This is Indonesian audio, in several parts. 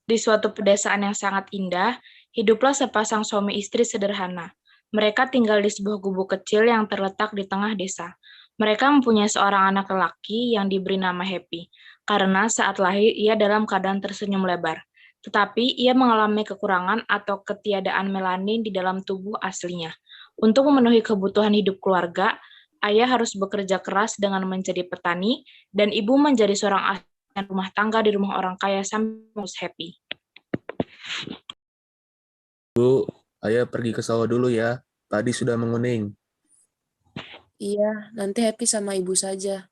Di suatu pedesaan yang sangat indah, hiduplah sepasang suami istri sederhana. Mereka tinggal di sebuah gubuk kecil yang terletak di tengah desa. Mereka mempunyai seorang anak lelaki yang diberi nama Happy, karena saat lahir ia dalam keadaan tersenyum lebar. Tetapi ia mengalami kekurangan atau ketiadaan melanin di dalam tubuh aslinya. Untuk memenuhi kebutuhan hidup keluarga, ayah harus bekerja keras dengan menjadi petani, dan ibu menjadi seorang asisten rumah tangga di rumah orang kaya sambil mengurus Happy. Bu, ayah pergi ke sawah dulu ya. Padi sudah menguning. Iya, nanti Happy sama ibu saja.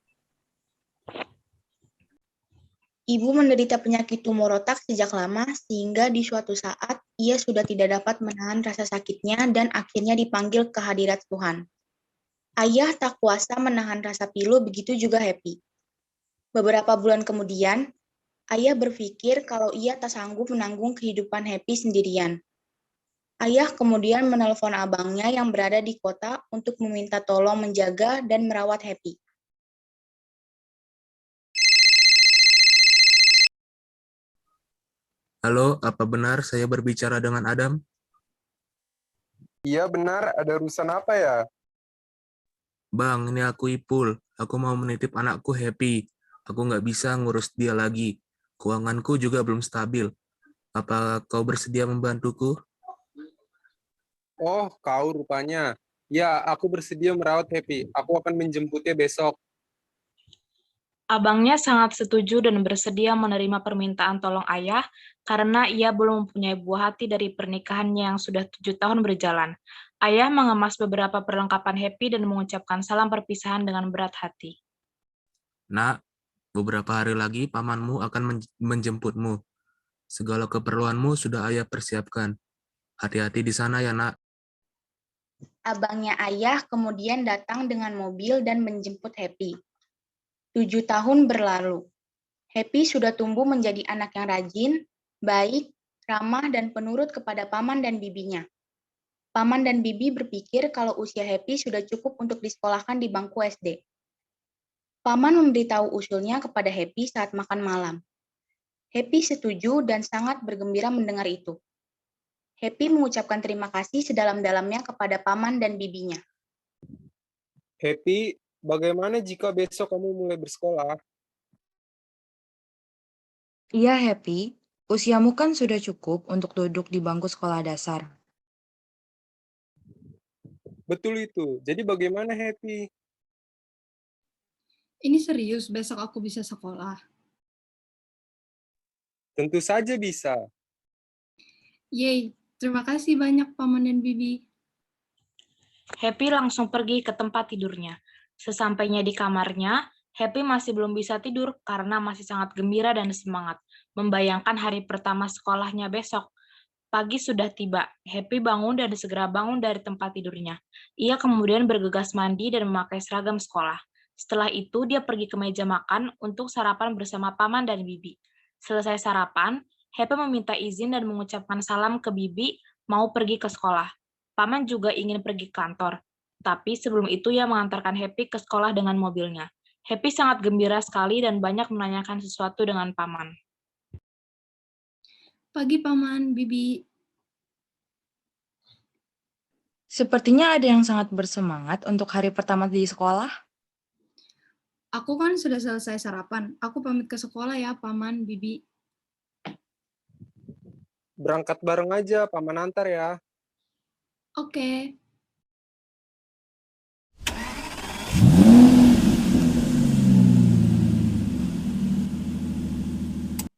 Ibu menderita penyakit tumor otak sejak lama, sehingga di suatu saat ia sudah tidak dapat menahan rasa sakitnya dan akhirnya dipanggil ke hadirat Tuhan. Ayah tak kuasa menahan rasa pilu, begitu juga Happy. Beberapa bulan kemudian, ayah berpikir kalau ia tak sanggup menanggung kehidupan Happy sendirian. Ayah kemudian menelpon abangnya yang berada di kota untuk meminta tolong menjaga dan merawat Happy. Halo, apa benar saya berbicara dengan Adam? Iya benar, ada urusan apa ya? Bang, ini aku Ipul. Aku mau menitip anakku Happy. Aku nggak bisa ngurus dia lagi. Keuanganku juga belum stabil. Apa kau bersedia membantuku? Oh, kau rupanya. Ya, aku bersedia merawat Happy. Aku akan menjemputnya besok. Abangnya sangat setuju dan bersedia menerima permintaan tolong ayah karena ia belum mempunyai buah hati dari pernikahannya yang sudah 7 tahun berjalan. Ayah mengemas beberapa perlengkapan Happy dan mengucapkan salam perpisahan dengan berat hati. Nak, beberapa hari lagi pamanmu akan menjemputmu. Segala keperluanmu sudah ayah persiapkan. Hati-hati di sana ya, nak. Abangnya ayah kemudian datang dengan mobil dan menjemput Happy. 7 tahun berlalu. Happy sudah tumbuh menjadi anak yang rajin, baik, ramah, dan penurut kepada paman dan bibinya. Paman dan bibi berpikir kalau usia Happy sudah cukup untuk disekolahkan di bangku SD. Paman memberitahu usulnya kepada Happy saat makan malam. Happy setuju dan sangat bergembira mendengar itu. Happy mengucapkan terima kasih sedalam-dalamnya kepada paman dan bibinya. Happy, bagaimana jika besok kamu mulai bersekolah? Iya, Happy. Usiamu kan sudah cukup untuk duduk di bangku sekolah dasar. Betul itu. Jadi bagaimana Happy? Ini serius, besok aku bisa sekolah. Tentu saja bisa. Yeay, terima kasih banyak Paman dan Bibi. Happy langsung pergi ke tempat tidurnya. Sesampainya di kamarnya, Happy masih belum bisa tidur karena masih sangat gembira dan semangat, membayangkan hari pertama sekolahnya besok. Pagi sudah tiba, Happy bangun dan segera bangun dari tempat tidurnya. Ia kemudian bergegas mandi dan memakai seragam sekolah. Setelah itu, dia pergi ke meja makan untuk sarapan bersama paman dan bibi. Selesai sarapan, Happy meminta izin dan mengucapkan salam ke bibi mau pergi ke sekolah. Paman juga ingin pergi ke kantor, tapi sebelum itu ia mengantarkan Happy ke sekolah dengan mobilnya. Happy sangat gembira sekali dan banyak menanyakan sesuatu dengan paman. Pagi Paman, Bibi. Sepertinya ada yang sangat bersemangat untuk hari pertama di sekolah. Aku kan sudah selesai sarapan. Aku pamit ke sekolah ya, Paman, Bibi. Berangkat bareng aja, Paman antar ya. Oke.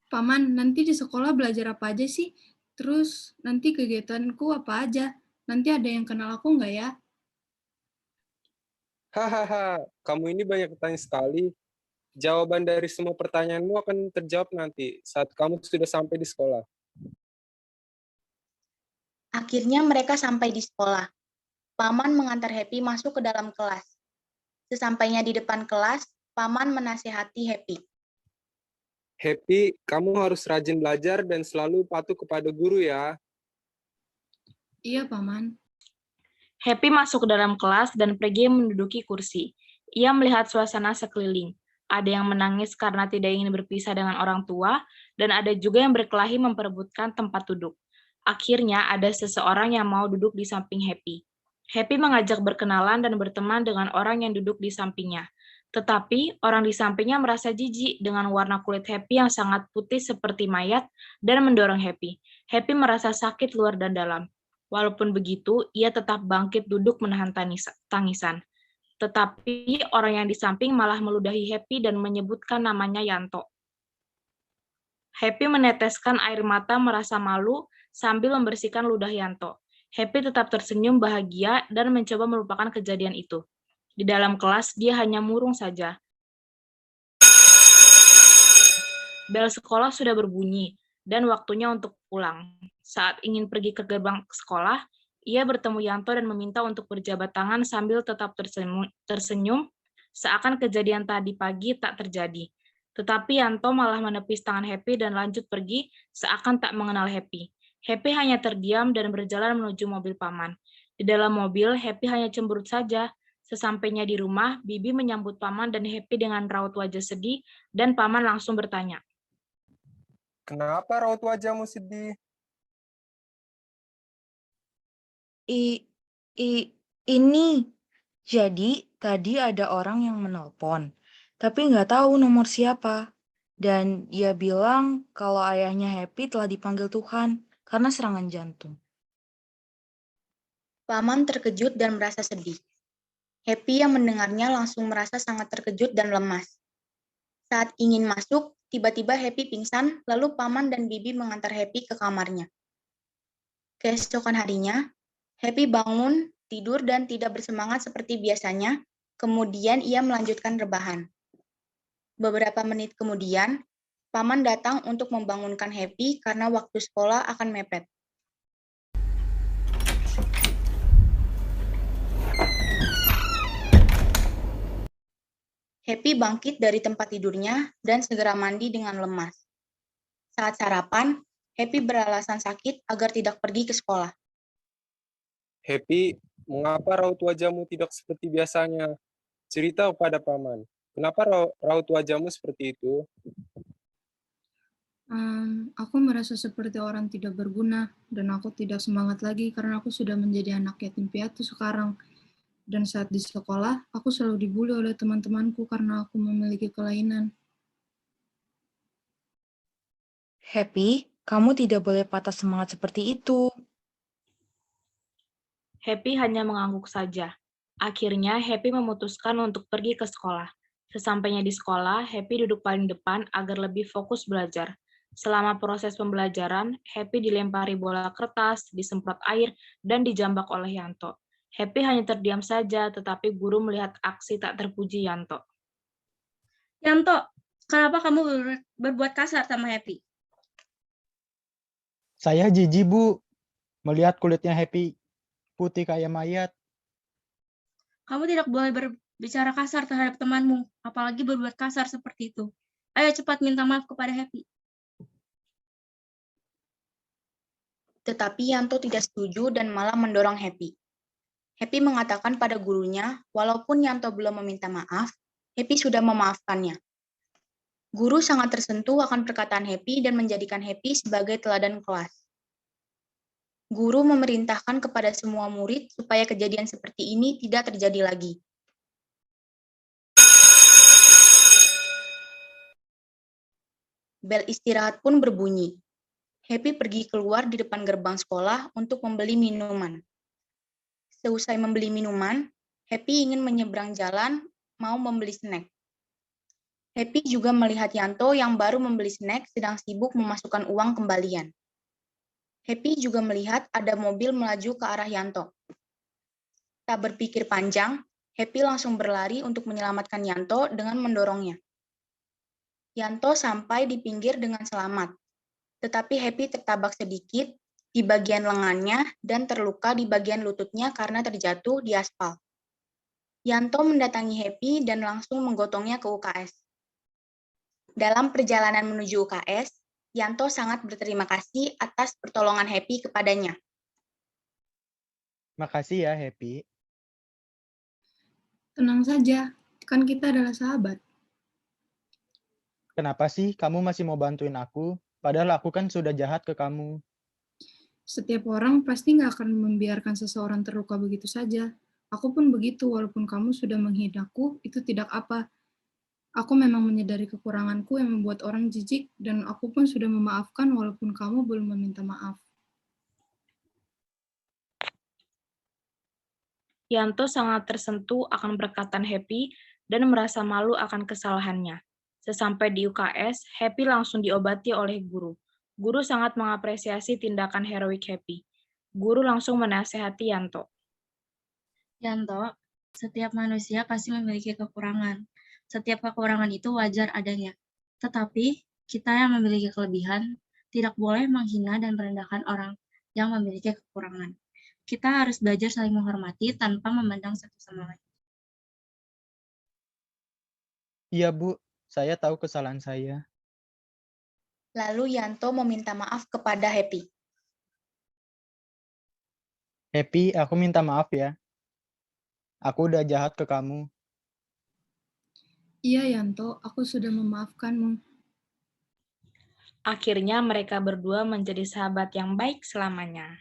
Paman, nanti di sekolah belajar apa aja sih? Terus nanti kegiatanku apa aja? Nanti ada yang kenal aku nggak ya? Hahaha, kamu ini banyak tanya sekali. Jawaban dari semua pertanyaanmu akan terjawab nanti saat kamu sudah sampai di sekolah. Akhirnya mereka sampai di sekolah. Paman mengantar Happy masuk ke dalam kelas. Sesampainya di depan kelas, paman menasihati Happy. Happy, kamu harus rajin belajar dan selalu patuh kepada guru ya. Iya, Paman. Happy masuk ke dalam kelas dan pergi menduduki kursi. Ia melihat suasana sekeliling. Ada yang menangis karena tidak ingin berpisah dengan orang tua, dan ada juga yang berkelahi memperebutkan tempat duduk. Akhirnya ada seseorang yang mau duduk di samping Happy. Happy mengajak berkenalan dan berteman dengan orang yang duduk di sampingnya. Tetapi orang di sampingnya merasa jijik dengan warna kulit Happy yang sangat putih seperti mayat dan mendorong Happy. Happy merasa sakit luar dan dalam. Walaupun begitu, ia tetap bangkit duduk menahan tangisan. Tetapi orang yang di samping malah meludahi Happy dan menyebutkan namanya Yanto. Happy meneteskan air mata merasa malu sambil membersihkan ludah Yanto. Happy tetap tersenyum bahagia dan mencoba melupakan kejadian itu. Di dalam kelas, dia hanya murung saja. Bel sekolah sudah berbunyi, dan waktunya untuk pulang. Saat ingin pergi ke gerbang sekolah, ia bertemu Yanto dan meminta untuk berjabat tangan sambil tetap tersenyum, seakan kejadian tadi pagi tak terjadi. Tetapi Yanto malah menepis tangan Happy dan lanjut pergi, seakan tak mengenal Happy. Happy hanya terdiam dan berjalan menuju mobil paman. Di dalam mobil, Happy hanya cemberut saja. Sesampainya di rumah, Bibi menyambut paman dan Happy dengan raut wajah sedih, dan paman langsung bertanya, Kenapa raut wajahmu sedih? Ini, jadi tadi ada orang yang menelpon, tapi nggak tahu nomor siapa. Dan dia bilang kalau ayahnya Happy telah dipanggil Tuhan karena serangan jantung. Paman terkejut dan merasa sedih. Happy yang mendengarnya langsung merasa sangat terkejut dan lemas. Saat ingin masuk, tiba-tiba Happy pingsan, lalu Paman dan Bibi mengantar Happy ke kamarnya. Keesokan harinya, Happy bangun, tidur, dan tidak bersemangat seperti biasanya, kemudian ia melanjutkan rebahan. Beberapa menit kemudian, Paman datang untuk membangunkan Happy karena waktu sekolah akan mepet. Happy bangkit dari tempat tidurnya dan segera mandi dengan lemas. Saat sarapan, Happy beralasan sakit agar tidak pergi ke sekolah. Happy, mengapa raut wajahmu tidak seperti biasanya? Cerita kepada paman. Kenapa raut wajahmu seperti itu? Aku merasa seperti orang tidak berguna, dan aku tidak semangat lagi karena aku sudah menjadi anak yatim piatu sekarang. Dan saat di sekolah, aku selalu dibully oleh teman-temanku karena aku memiliki kelainan. Happy, kamu tidak boleh patah semangat seperti itu. Happy hanya mengangguk saja. Akhirnya, Happy memutuskan untuk pergi ke sekolah. Sesampainya di sekolah, Happy duduk paling depan agar lebih fokus belajar. Selama proses pembelajaran, Happy dilempari bola kertas, disemprot air, dan dijambak oleh Yanto. Happy hanya terdiam saja, tetapi guru melihat aksi tak terpuji Yanto. Yanto, kenapa kamu berbuat kasar sama Happy? Saya jijik, Bu, melihat kulitnya Happy putih kayak mayat. Kamu tidak boleh berbicara kasar terhadap temanmu, apalagi berbuat kasar seperti itu. Ayo cepat minta maaf kepada Happy. Tetapi Yanto tidak setuju dan malah mendorong Happy. Happy mengatakan pada gurunya, walaupun Yanto belum meminta maaf, Happy sudah memaafkannya. Guru sangat tersentuh akan perkataan Happy dan menjadikan Happy sebagai teladan kelas. Guru memerintahkan kepada semua murid supaya kejadian seperti ini tidak terjadi lagi. Bel istirahat pun berbunyi. Happy pergi keluar di depan gerbang sekolah untuk membeli minuman. Seusai membeli minuman, Happy ingin menyeberang jalan, mau membeli snack. Happy juga melihat Yanto yang baru membeli snack sedang sibuk memasukkan uang kembalian. Happy juga melihat ada mobil melaju ke arah Yanto. Tak berpikir panjang, Happy langsung berlari untuk menyelamatkan Yanto dengan mendorongnya. Yanto sampai di pinggir dengan selamat, tetapi Happy tertabak sedikit di bagian lengannya dan terluka di bagian lututnya karena terjatuh di aspal. Yanto mendatangi Happy dan langsung menggotongnya ke UKS. Dalam perjalanan menuju UKS, Yanto sangat berterima kasih atas pertolongan Happy kepadanya. Makasih ya, Happy. Tenang saja, kan kita adalah sahabat. Kenapa sih kamu masih mau bantuin aku? Padahal aku kan sudah jahat ke kamu. Setiap orang pasti nggak akan membiarkan seseorang terluka begitu saja. Aku pun begitu, walaupun kamu sudah menghinaku, itu tidak apa. Aku memang menyadari kekuranganku yang membuat orang jijik, dan aku pun sudah memaafkan walaupun kamu belum meminta maaf. Yanto sangat tersentuh akan perkataan Happy dan merasa malu akan kesalahannya. Sesampai di UKS, Happy langsung diobati oleh guru. Guru sangat mengapresiasi tindakan heroik Happy. Guru langsung menasehati Yanto. Yanto, setiap manusia pasti memiliki kekurangan. Setiap kekurangan itu wajar adanya. Tetapi, kita yang memiliki kelebihan tidak boleh menghina dan merendahkan orang yang memiliki kekurangan. Kita harus belajar saling menghormati tanpa memandang satu sama lain. Iya, Bu. Saya tahu kesalahan saya. Lalu Yanto meminta maaf kepada Happy. Happy, aku minta maaf ya. Aku udah jahat ke kamu. Iya, Yanto, aku sudah memaafkanmu. Akhirnya mereka berdua menjadi sahabat yang baik selamanya.